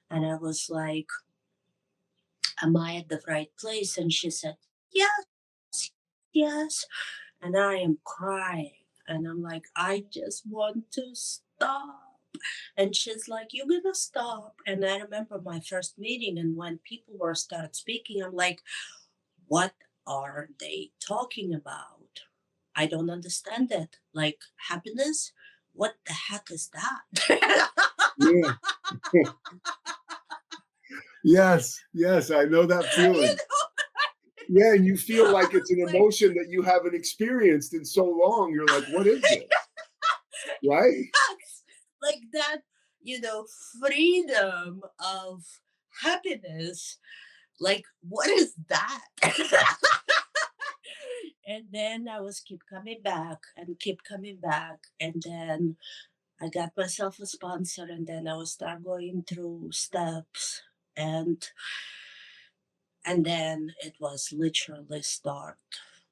And I was like, am I at the right place? And she said, yes, yes. And I am crying. And I'm like, I just want to stop. And she's like, you're gonna stop. And I remember my first meeting, and when people were start speaking, I'm like, what are they talking about? I don't understand it. Like happiness? What the heck is that? Yeah. Yes, I know that you feeling. Yeah, and you feel like it's an like emotion that you haven't experienced in so long. You're like, what is this? Right? yes, like that, freedom of happiness. Like, what is that? And then I was keep coming back and keep coming back. And then I got myself a sponsor, and then I was start going through steps. And then it was literally start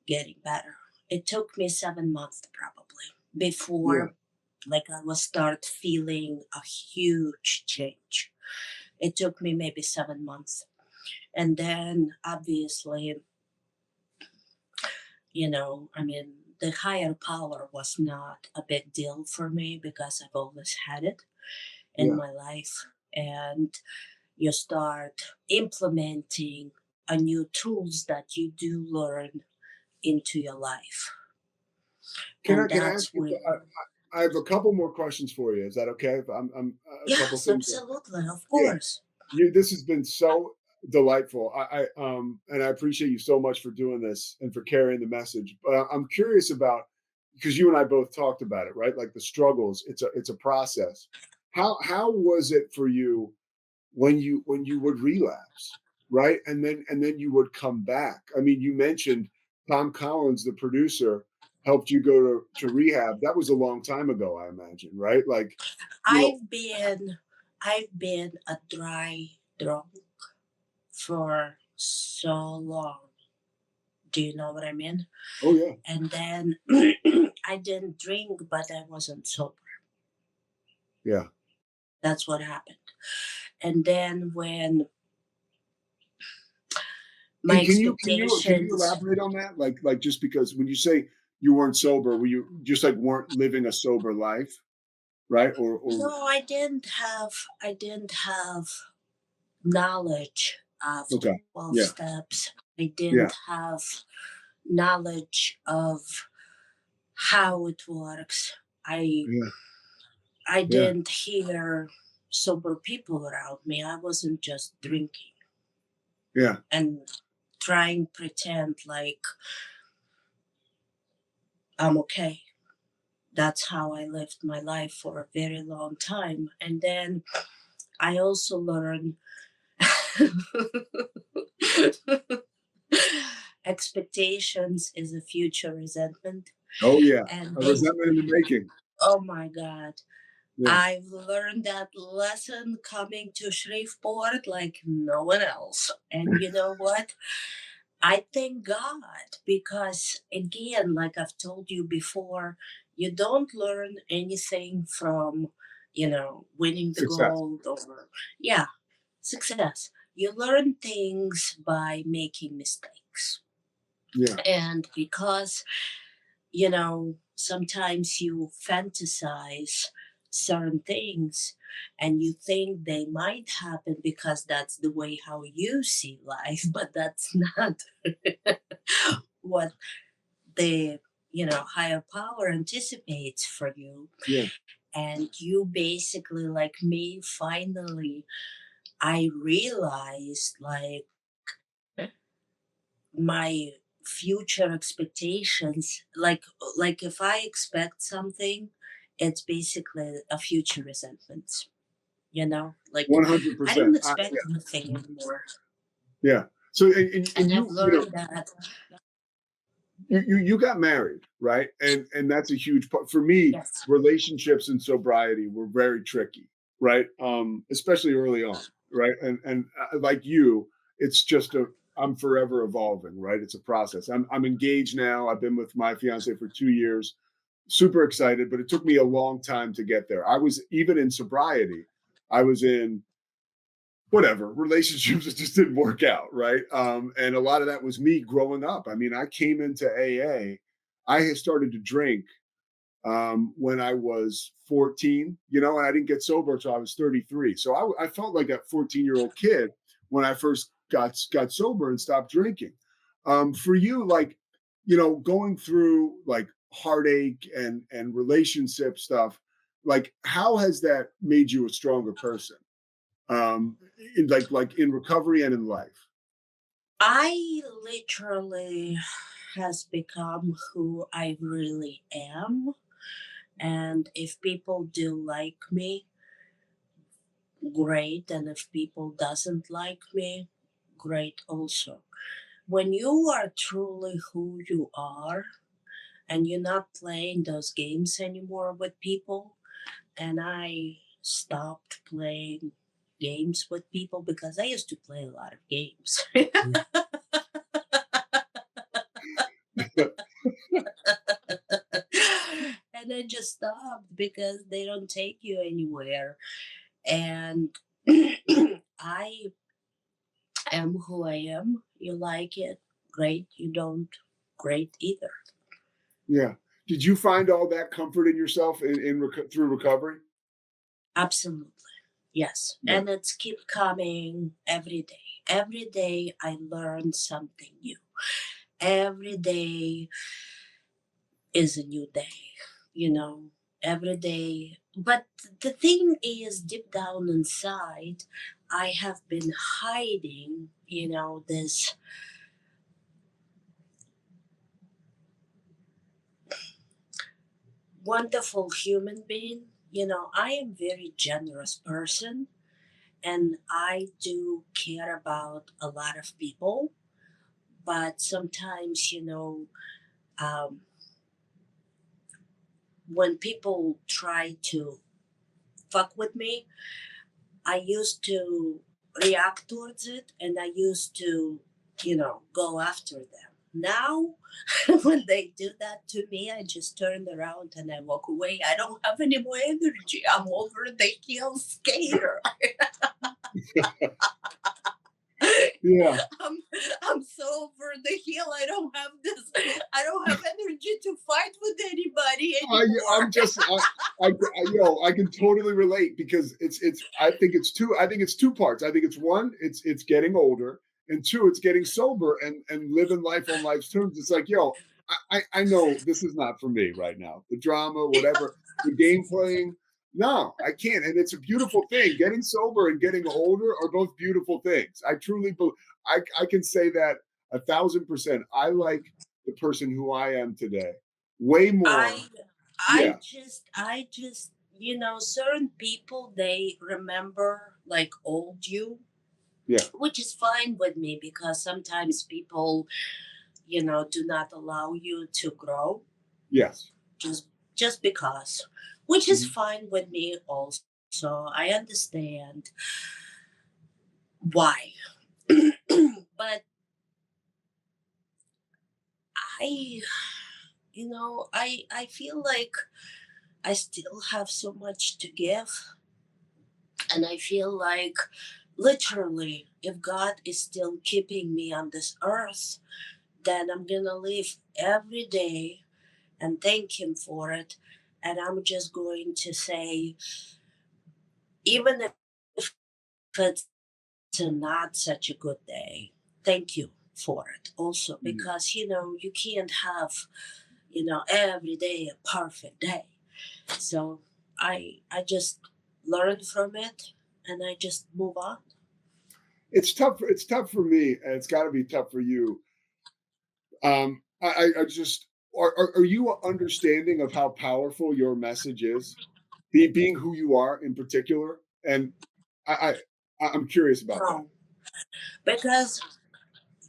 getting better. It took me 7 months probably Yeah. before like I was start feeling a huge change. It took me maybe 7 months. And then obviously, I mean, the higher power was not a big deal for me because I've always had it in Yeah. my life. And you start implementing a new tools that you do learn into your life. Can I And can I ask that's you? where, I have a couple more questions for you. Is that okay? I'm a couple yes, things. absolutely, of Yeah. course. This has been so delightful. And I appreciate you so much for doing this and for carrying the message. But I'm curious about, because you and I both talked about it, right? Like the struggles. It's a process. How was it for you when you would relapse, right? And then you would come back. I mean, you mentioned Tom Collins, the producer, helped you go to rehab. That was a long time ago, I imagine, right? Like, you know, I've been I've been a dry drunk for so long. Do you know what I mean? oh yeah, And then I didn't drink, but I wasn't sober. yeah, That's what happened. And then when My Can you expectations. elaborate on that? Like just because when you say you weren't sober, were you just like weren't living a sober life, right? Or No, I didn't have knowledge of okay, 12 yeah, steps. I yeah, didn't have knowledge of how it works. I yeah, I yeah, didn't hear sober people around me. I wasn't just drinking yeah, and trying pretend like I'm okay. That's how I lived my life for a very long time. And then I also learned expectations is a future resentment. oh yeah, And a resentment in the making. oh my God, Yeah, I've learned that lesson coming to Shreveport like no one else. And you know what? I thank God because, again, like I've told you before, you don't learn anything from, winning the success. gold or, yeah, success. You learn things by making mistakes. Yeah, And because, sometimes you fantasize certain things and you think they might happen because that's the way how you see life, but that's not what the higher power anticipates for you. yeah, And you basically, like me, finally I realized like my future expectations, like if I expect something, it's basically a future resentment, like I don't 100%. expect anything anymore. Yeah. So and And I've learned that. you got married, right? And that's a huge part for me. Yes. Relationships and sobriety were very tricky, right? Especially early on, right? And like you, it's just a I'm forever evolving, right? It's a process. I'm engaged now. I've been with my fiance for 2 years. Super excited, but it took me a long time to get there. I was even in sobriety. I was in whatever relationships that just didn't work out, right? And a lot of that was me growing up. I mean, I came into AA. I had started to drink when I was 14, and I didn't get sober until I was 33. So I felt like a 14-year-old kid when I first got sober and stopped drinking. For you, like, going through like heartache and relationship stuff, like how has that made you a stronger person? Like in recovery and in life. I literally has become who I really am. And if people do like me, great. And if people doesn't like me, great also. When you are truly who you are and you're not playing those games anymore with people, and I stopped playing games with people because I used to play a lot of games. And I just stopped because they don't take you anywhere. And I am who I am. You like it, great. You don't, great either. Yeah. Did you find all that comfort in yourself through recovery? Absolutely. Yes. Yeah. And it's keep coming every day. Every day I learn something new. Every day is a new day, you know, every day. But the thing is, deep down inside, I have been hiding, this wonderful human being. I am very generous person and I do care about a lot of people. But sometimes, um, when people try to fuck with me, I used to react towards it and I used to, go after them. Now, when they do that to me, I just turn around and I walk away. I don't have any more energy. I'm over the hill skater. Yeah. I'm, I'm so over the hill. I don't have energy to fight with anybody anymore. I'm just I can totally relate because it's I think it's two parts. I think it's one, it's getting older, and two, it's getting sober and living life on life's terms. It's like, I know this is not for me right now. The drama, whatever, the game playing. No, I can't. And it's a beautiful thing. Getting sober and getting older are both beautiful things. I truly believe I can say that 1,000%. I like the person who I am today way more. I Yeah, I just certain people they remember like old you, yeah, which is fine with me because sometimes people do not allow you to grow yes. just because, which is Mhm. fine with me also. I understand why. But I I feel like I still have so much to give, and I feel like literally if God is still keeping me on this earth, then I'm gonna live every day and thank him for it. And I'm just going to say, even if it's not such a good day, thank you for it also, Mhm. because you can't have every day a perfect day. So I just learn from it and I just move on. It's tough. It's tough for me, and it's got to be tough for you. I just are you understanding of how powerful your message is, being who you are in particular? And I'm curious about that. No, because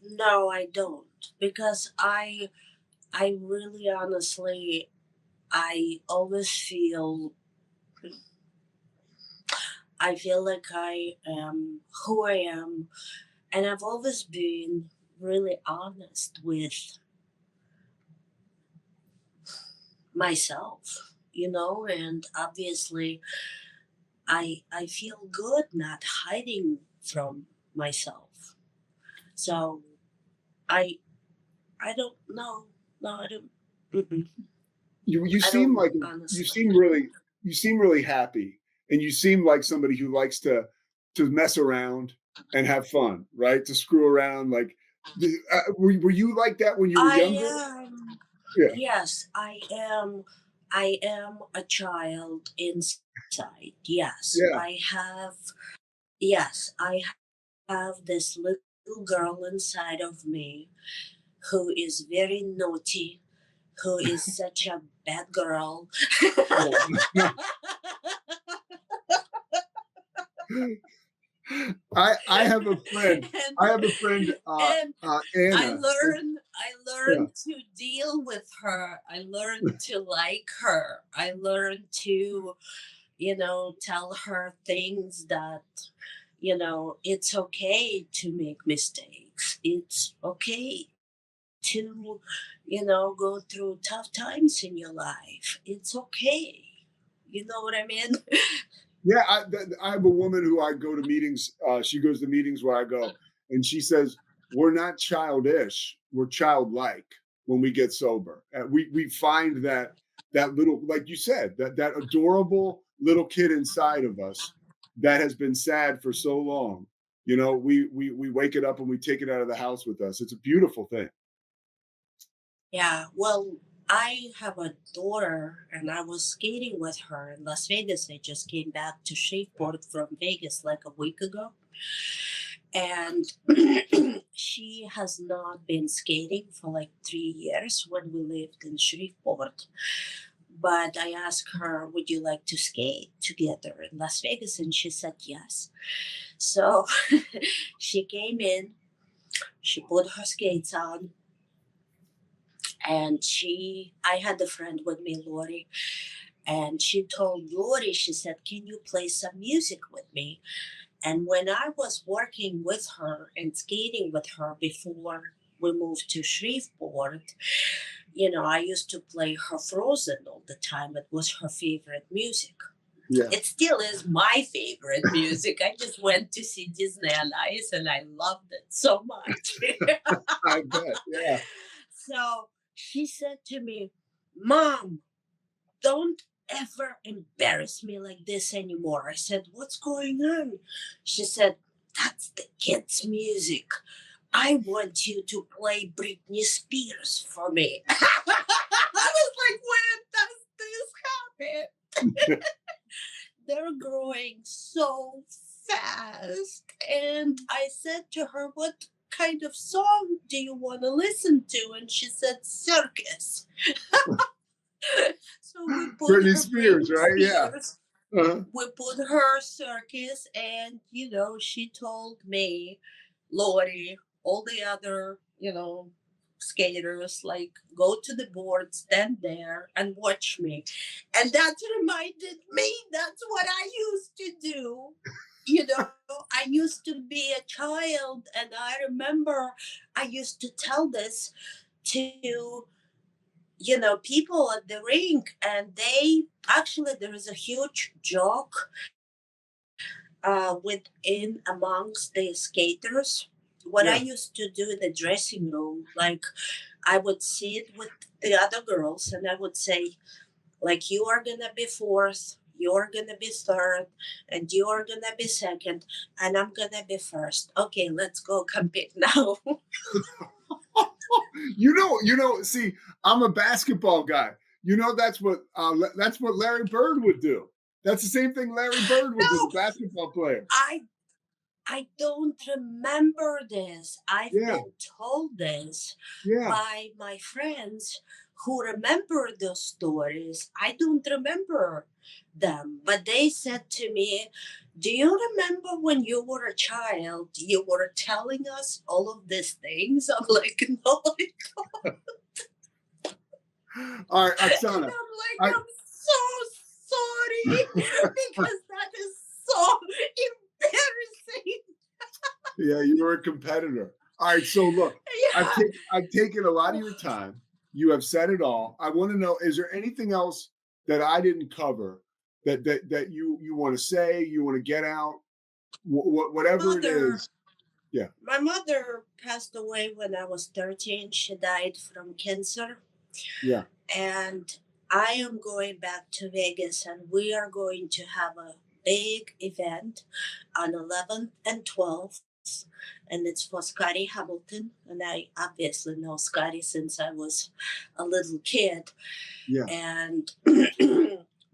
no, I don't. Because I really honestly I always feel like I am who I am, and I've always been really honest with myself, and obviously I feel good not hiding from myself. So I I don't know. No, I don't. Mm-mm. You I seem don't like honestly. you seem really happy, and you seem like somebody who likes to mess around and have fun, right? To screw around. Like, were you like that when you were I younger? am. Yeah, Yes, I am. I am a child inside. Yes, yeah. I have. Yes, I have this little girl inside of me who is very naughty, who is such a bad girl. Yeah. I have a friend. and I have a friend, and Anna. I Yeah, learned to deal with her. I learned to like her. I learned to, tell her things that, it's okay to make mistakes. It's okay to, go through tough times in your life. It's okay. You know what I mean? yeah. I have a woman who I go to meetings. She goes to meetings where I go, and she says we're not childish. We're childlike when we get sober. We find that little, like you said, that adorable little kid inside of us that has been sad for so long. We wake it up and we take it out of the house with us. It's a beautiful thing. Yeah, well, I have a daughter and I was skating with her in Las Vegas. I just came back to Shreveport from Vegas like a week ago. And she has not been skating for like 3 years when we lived in Shreveport. But I asked her, would you like to skate together in Las Vegas? And she said yes. So she came in, she put her skates on, and I had a friend with me, Lori, and she told Lori, she said, can you play some music with me? And when I was working with her and skating with her before we moved to Shreveport, I used to play her Frozen all the time. It was her favorite music. Yeah. It still is my favorite music. I just went to see Disney on Ice and I loved it so much. I bet. Yeah. So she said to me, Mom, don't ever embarrass me like this anymore. I said, What's going on? She said, That's the kids' music. I want you to play Britney Spears for me. I was like, when does this happen? They're growing so fast. And I said to her, What kind of song do you want to listen to? And she said, Circus. So we put Britney her Spears, Britney right? Yeah. Spears. Uh-huh. We put her Circus, and she told me, Lori, all the other skaters, like, go to the board, stand there, and watch me. And that reminded me that's what I used to do. I used to be a child, and I remember I used to tell this to people at the rink, and they actually, there is a huge joke within amongst the skaters. What I Yeah. used to do in the dressing room, like, I would sit with the other girls and I would say, like, you are gonna be fourth, you're gonna be third, and you're gonna be second, and I'm gonna be first. Okay, let's go compete now. See, I'm a basketball guy. That's what Larry Bird would do. That's the same thing Larry Bird would do, No, the basketball player. I don't remember this. I've Yeah. been told this Yeah. by my friends who remember those stories. I don't remember them, but they said to me, Do you remember when you were a child, you were telling us all of these things? I'm like, No, I don't. All right, Oksana. I'm so sorry because that is so embarrassing. Yeah, you were a competitor. All right, so look, Yeah. I've taken a lot of your time. You have said it all. I want to know: is there anything else that I didn't cover that you want to say? You want to get out? Whatever it is. Yeah. My mother passed away when I was 13. She died from cancer. Yeah. And I am going back to Vegas, and we are going to have a big event on 11th and 12th. And it's for Scotty Hamilton. And I obviously know Scotty since I was a little kid. Yeah. And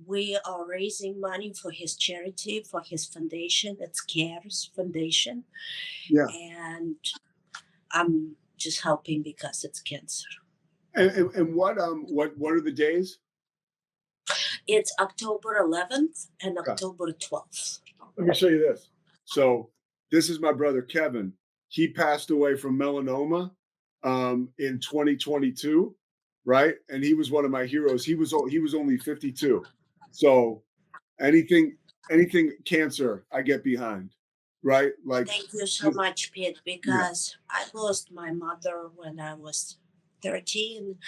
we are raising money for his charity, for his foundation. It's CARES Foundation. Yeah. And I'm just helping because it's cancer. And what are the days? It's October 11th and October 12th. Let me show you this. So this is my brother Kevin. He passed away from melanoma in 2022, right? And he was one of my heroes. He was only 52. So anything cancer, I get behind, right? Like, thank you so much, Pete, because I lost my mother when I was 13,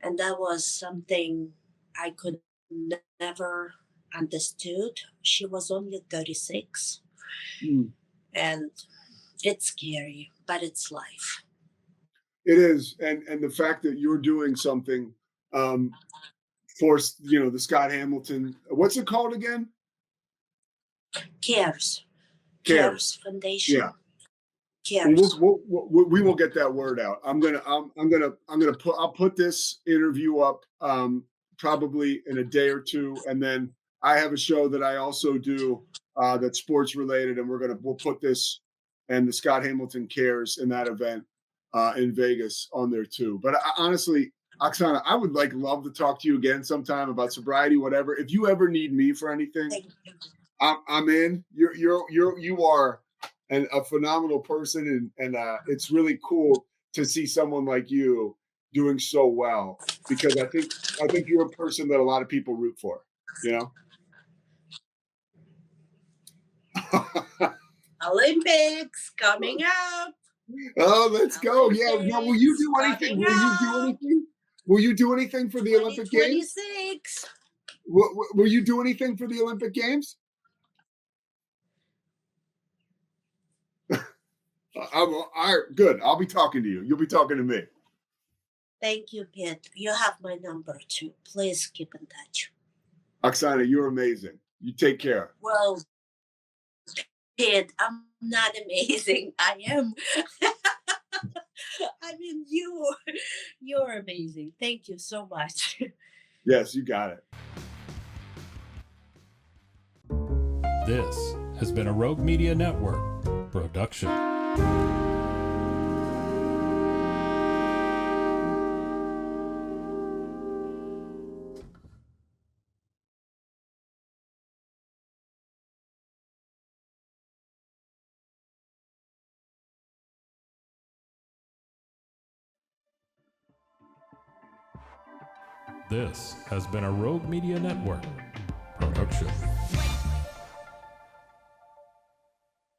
and that was something I could never understood. She was only 36. And it's scary, but it's life. It is, and the fact that you're doing something for the Scott Hamilton. What's it called again? CARES Foundation. Yeah. CARES. We will get that word out. I'll put this interview up probably in a day or two, and then I have a show that I also do that's sports related, and we'll put this and the Scott Hamilton CARES in that event in Vegas on there too. But honestly, Oksana, I would love to talk to you again sometime about sobriety, whatever. If you ever need me for anything, I'm in. You are a phenomenal person, and it's really cool to see someone like you doing so well, because I think you're a person that a lot of people root for. Olympics coming up. Oh, let's go! Yeah. Now, will you do anything? Will you do anything? Will you do anything for the Olympic Games? 2026. Will you do anything for the Olympic Games? Good. I'll be talking to you. You'll be talking to me. Thank you, Pete. You have my number too. Please keep in touch. Oksana, you're amazing. You take care. Well, Pete, I'm not amazing. I am. I mean, you're amazing. Thank you so much. Yes, you got it. This has been a Rogue Media Network production. This has been a Rogue Media Network production.